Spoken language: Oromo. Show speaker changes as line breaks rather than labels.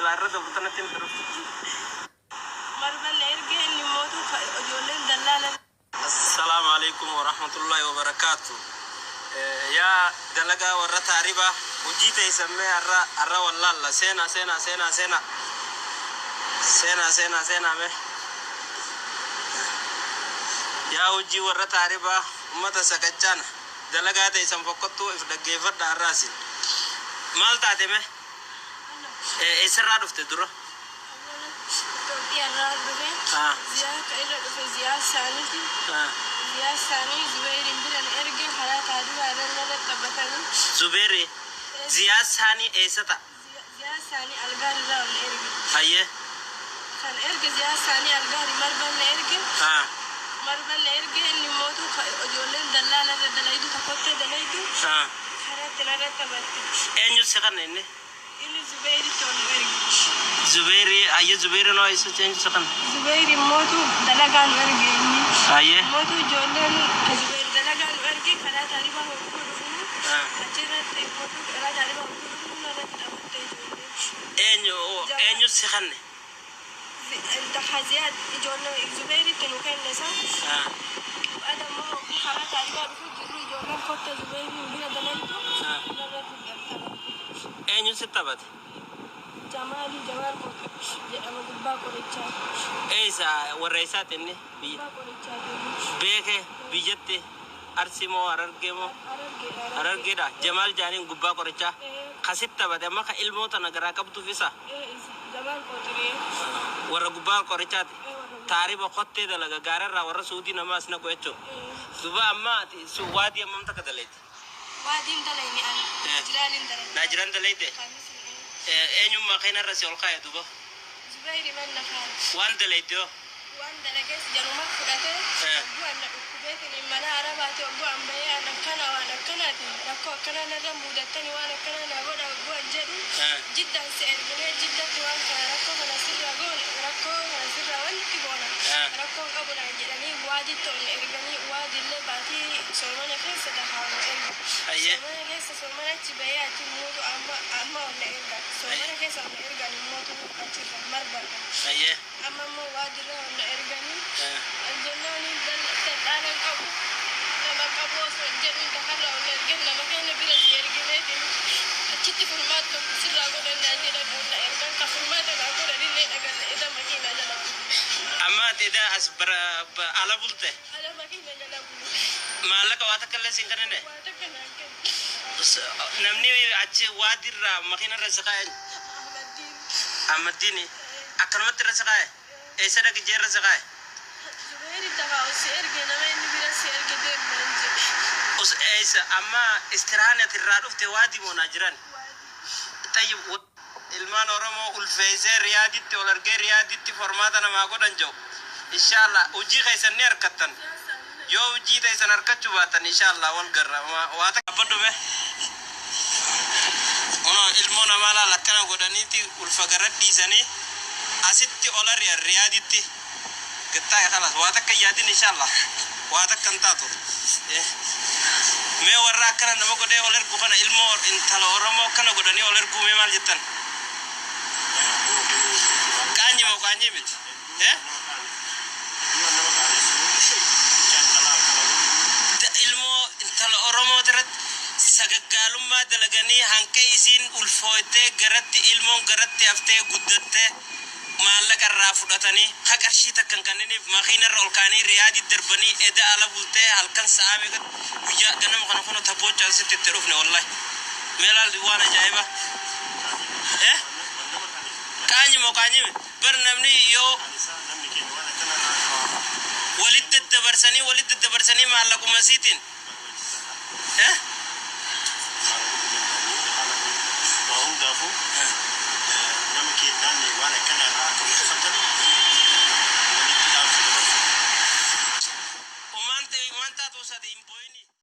la rada butana timbro.
Marban erge ni modu jolen dalala.
Assalamu alaikum warahmatullahi wabarakatuh. Ya dalaga warra tariba ujita isamme arra wallalla sena me ya uji warra tariba ummata sakachana dalaga ta isam fokotto if dagge fadda arrasin malta teme isra dufte duro
Ya rabbe ziya kaira dufe ziya saniti ziya sani zubairi bilan erge halata duwa dan nada tabatani
zubairi ziya sani esata
ziya sani algari da erge
haye
kan erge ziya sani algari marban erge marban erge ni modu jolen dalala da dalaidu takotte dalaidu halata nada tabatti
enyu sekanne
ini zubairi ton erge
zubairi aye zubairi no isu change sakan
zubairi modu dalagan erge ni
aye
modu jolen zubairi dalagan erge halata riba ko kachira te modu halata riba ko nada tabatte
enyu sekanne
انت حزيات جونا زبيري تنوكين نسا هذا ما خلاص على بالك جونا كنت زبيري وبنا دلنتو
enyu sitabat
جمالي جمال كنت انا باكو ريتشا
ايسا وريسات اني
باكو ريتشا
بيكه بيجتي ارسيمو arargeda jamal janin gubba korcha khasitta bade maka ilmo ta nagara kabtu fisa
jamal kotri
wara gubba korcha tariba khotte dalaga garara wara saudi namas na koecho duba amma su wadi amma ta kadalait
wadin dalaini an
najran dalaite enyu ma khayna rasul khaya duba
zubairi man nafal
wan dalaito
wan dalages jaruma fudate buana kubetini mana arabati obo ambaye anakana wanakanati nako kana na mudatani wanakana na boda obo jedu jiddan sergene jiddan wan kana nako kana sirra gon nako kana sirra wan tibona nako qabula jidani wadi to ergani wadi le bati somana kesa da hawo
aye
somana kesa somana tibayati mudu amma wala erga somana kesa ergani mudu atira marba
aye
amma mo wadi la wala ergani الجناني دل أبو لما أبو سجل دخل ولا الجنة ما كان بلا سيرجلات أشتي فرمات كسر أقول إن أنا ولا إرجع كفرمات أنا أقول إن أنا إذا ما كنا جلاب
أما إذا أصبر على بلته
على ما كنا جلاب
ما لك واتكلم سينكرنه
واتكلم
نمني أجي وادير ما كنا رزقين أحمد ديني أكرمت رزقين إيش رأيك جير رزقين
زبير تبعه سيرجع نما إني بلا سيرجع دين منجي
أس إيش أما استراحة الرادف توادي مناجران طيب ilman oromo ulfeise riyaditi olarge riyaditi formatana ma godan jaw inshallah uji khaysan ner katan yo uji taysan arkachu batan inshallah wal garra wata abadu be ono ilmona mala lakana godaniti ulfagarat disani asitti olar riyaditi kita ya khalas wata kayadin inshallah wata kantatu me warra kana namo gode olar ku kana ilmo intalo oromo kana godani olar ku me mal jitan kanyi mit da ilmo intalo oromo darat sagaggalumma dalagani hanke isin ulfoite garatti ilmo garatti afte guddatte mallaka rafudatani hakarshi takkan kanini makhina rolkani riyadi darbani eda ala bulte halkan saame wiya ganam kana kono tabocha sitte terufne wallahi melal diwana jaiba kanyi barnamni yo walid dabarsani mallakum masitin